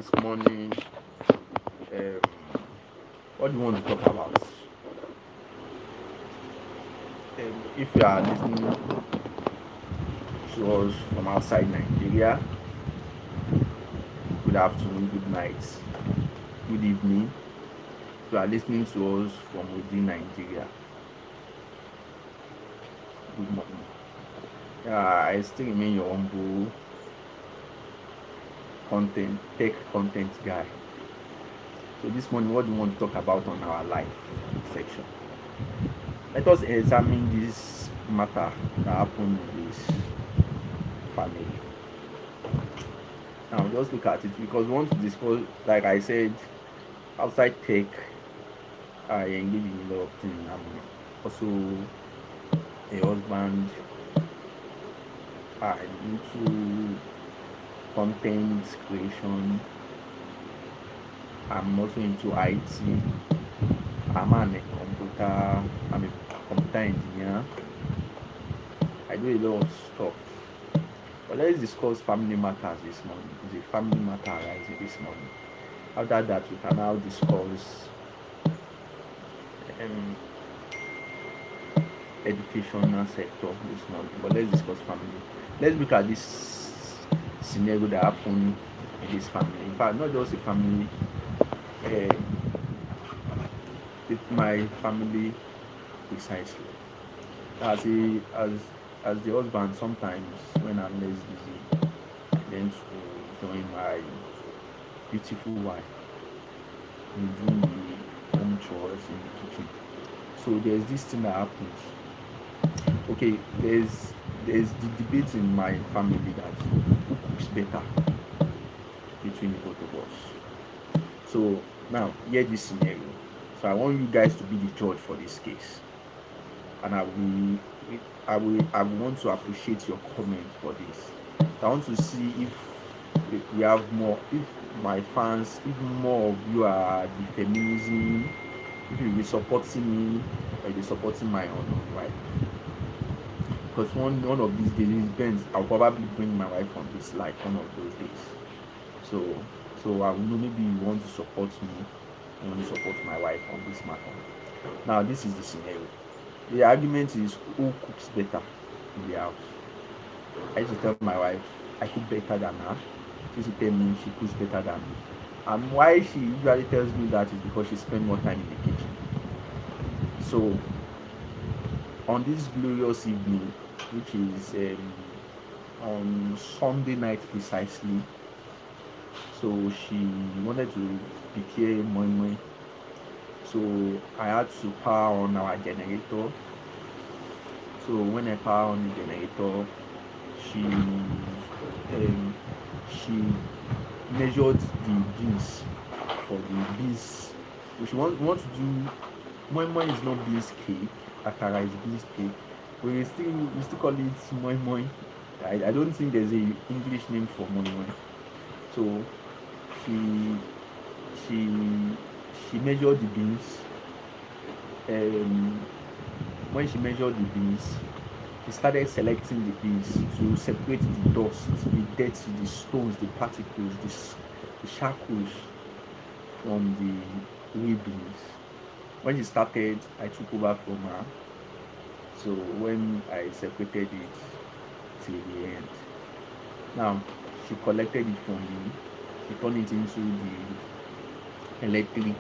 Nice morning. Um, what do you want to talk about? If you are listening to us from outside Nigeria, good afternoon, good night, good evening. If you are listening to us from within Nigeria, good morning. I still remain your humble tech content guy. So this morning, what do you want to talk about on our life section? Let us examine this matter that happened in this family. Now just look at it because we want to discuss, like I said, outside tech, I engage in a lot of things. I'm also a husband. I'm into content creation. I'm also into IT. I'm a computer engineer. I do a lot of stuff. But let's discuss family matters this morning. It's a family matter arising this morning. After that, we can now discuss um, educational sector this morning. But let's discuss family. Let's look at this scenario that happened in this family. In fact, not just a family, um, my family precisely. As the husband, sometimes when I'm less busy, I tend to join my beautiful wife in doing the home chores in the kitchen. So there's this thing that happens. Okay, there's the debate in my family that who cooks better between the both of us. So now hear this scenario. So I want you guys to be the judge for this case, and I will want to appreciate your comment for this. I want to see if we have more, if my fans, if more of you are the feminism, if you be supporting me or you be supporting my own wife. Because one of these days, it depends. I'll probably bring my wife on this like one of those days. So I will know maybe you want to support me, you want to support my wife on this matter. Now this is the scenario. The argument is who cooks better in the house. I used to tell my wife I cook better than her. She used to tell me she cooks better than me. And why she usually tells me that is because she spends more time in the kitchen. So on this glorious evening, which is on Sunday night precisely, so she wanted to prepare moi moi. So I had to power on our generator. So when I power on the generator, um, she measured the beans for the beans. If you want to do moi moi is not beans cake, akara is beans cake. But we still call it moi moi. I don't think there's a English name for moi moi. So she she she measured the beans. Um, when she measured the beans, she started selecting the beans to separate the dust, the dirt, the stones, the particles, the shackles from the real beans. When she started, I took over from her. So when I separated it till the end, now she collected it from me. She turned it into the electric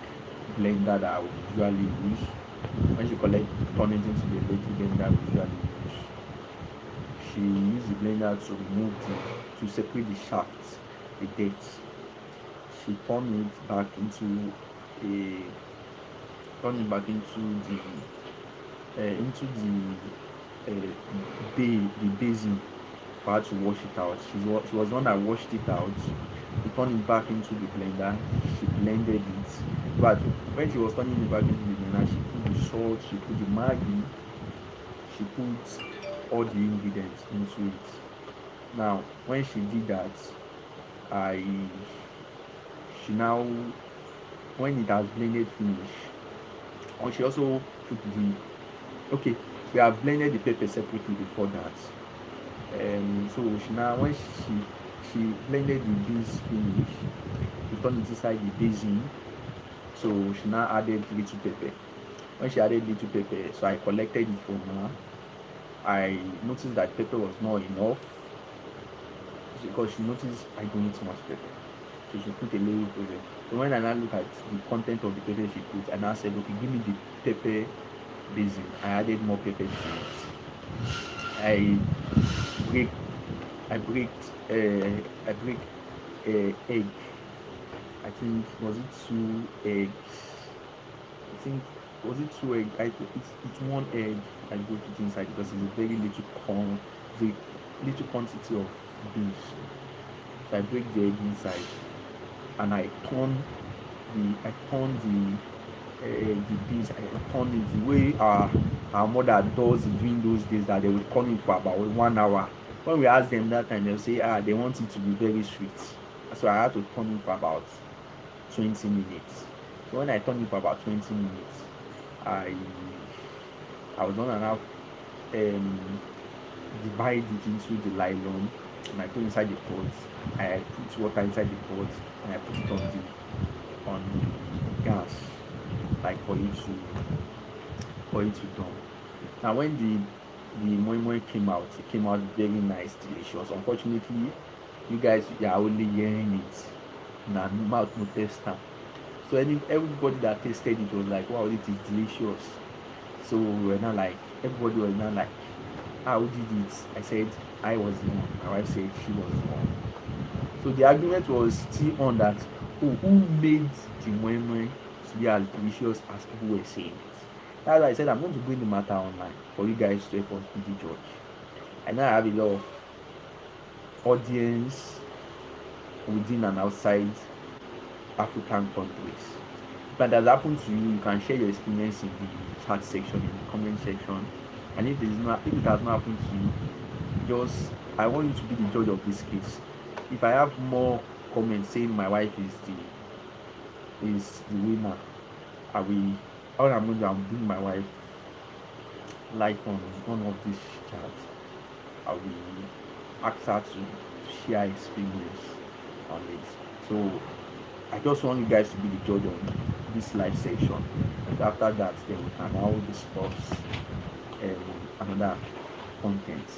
blender that I would usually use. When she turn it into the electric blender I would usually use, she used the blender to remove to separate the shafts, the dirt. She a turned it back into the basin for her to wash it out. She was the one that washed it out. She turned it back into the blender. She blended it. But when she was turning it back into the blender, she put the salt, she put the maggi, she put all the ingredients into it. Now, when she did that, I she now when it has blended finish, and she also put the okay. We have blended the pepper separately before that. So she now when she blended the beans finish. We turned it inside the basin. So she now added little pepper. When she added little pepper, so I collected it from her. I noticed that pepper was not enough because she noticed I don't eat too much pepper. So she put a little pepper. So when I now look at the content of the pepper she put, I now said, okay, give me the pepper basin. I added more pepper to it. I break, I break, I break egg. I think was it two eggs? I think was it two egg? It's one egg. I broke it inside because it's a very little the little quantity of beans. So I break the egg inside and I turn the beans. I turn it the way our mother does it during those days that they will turn it for about 1 hour. When we ask them that time, they'll say they want it to be very sweet. So I had to turn it for about 20 minutes. So when I turned it for about 20 minutes, I I was on and out divide it into the nylon and I put inside the pot. I put water inside the pot and I put it on the gas, like for it to done. Now when the moi moi came out, it came out very nice, delicious. Unfortunately, you guys you are only hearing it. Now mouth no taste am. So everybody that tasted it was like, wow, it is delicious. So we were not like everybody was not like, how did it? I said I was the one. My wife said she was the one. So the argument was still on that, oh, who made the moi moi to be as delicious as people were saying it. That's why I said I'm going to bring the matter online for you guys to help us be the judge. I now have a lot of audience within and outside African countries. If that has happened to you, you can share your experience in the chat section, in the comment section. And if it has not happened to you, just I want you to be the judge of this case. If I have more comments saying my wife is the winner, I will all I'm going to do, I'm bring my wife live on one of these chats. I will ask her to share experience on it. So I just want you guys to be the judge on this live section. And after that, then we can now discuss another content.